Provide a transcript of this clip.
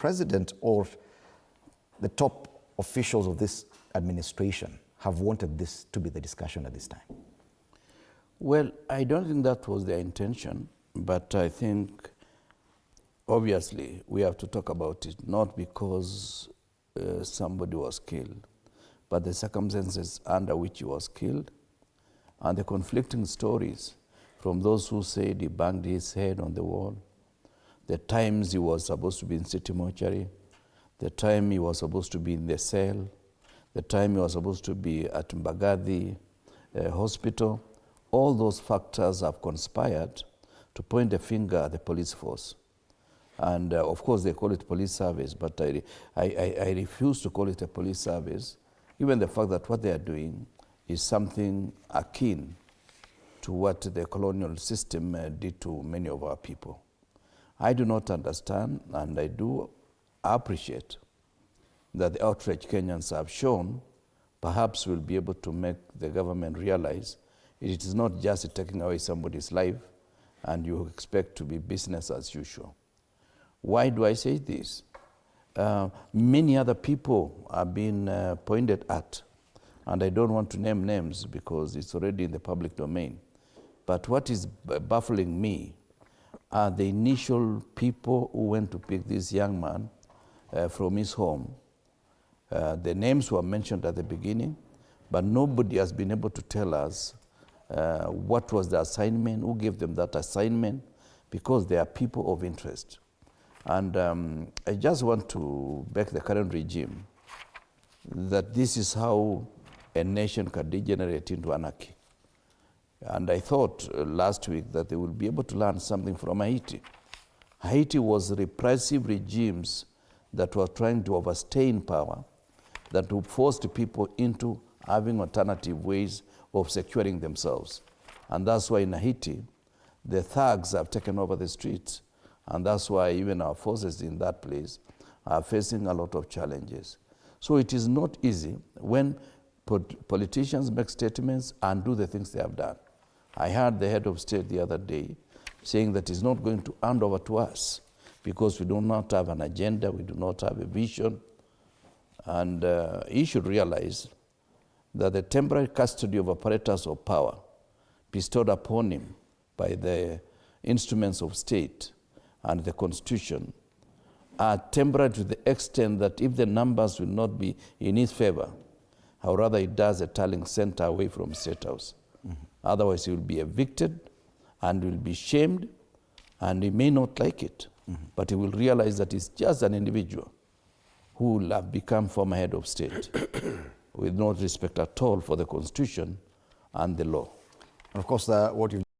president or the top officials of this administration have wanted this to be the discussion at this time? Well, I don't think that was their intention, but I think obviously we have to talk about it, not because somebody was killed, but the circumstances under which he was killed and the conflicting stories from those who said he banged his head on the wall, the times he was supposed to be in city mortuary, the time he was supposed to be in the cell, the time he was supposed to be at Mbagathi hospital. All those factors have conspired to point a finger at the police force. And of course they call it police service, but I refuse to call it a police service, given the fact that what they are doing is something akin to what the colonial system did to many of our people. I do not understand, and I do appreciate that the outrage Kenyans have shown perhaps will be able to make the government realize it is not just taking away somebody's life and you expect to be business as usual. Why do I say this? Many other people have been pointed at, and I don't want to name names because it's already in the public domain. But what is baffling me are the initial people who went to pick this young man from his home. The names were mentioned at the beginning, but nobody has been able to tell us what was the assignment, who gave them that assignment, because they are people of interest. And I just want to beg the current regime that this is how a nation can degenerate into anarchy. And I thought last week that they will be able to learn something from Haiti. Haiti was repressive regimes that were trying to overstay in power, that forced people into having alternative ways of securing themselves. And that's why in Haiti, the thugs have taken over the streets. And that's why even our forces in that place are facing a lot of challenges. So it is not easy when politicians make statements and do the things they have done. I heard the head of state the other day saying that he's not going to hand over to us because we do not have an agenda, we do not have a vision. And he should realize that the temporary custody of apparatus of power bestowed upon him by the instruments of state and the Constitution are temporary to the extent that if the numbers will not be in his favor, or rather it does a tallying center away from State House. Otherwise he will be evicted and will be shamed, and he may not like it, but he will realize that he's just an individual who will have become former head of state with no respect at all for the Constitution and the law. And of course, what you've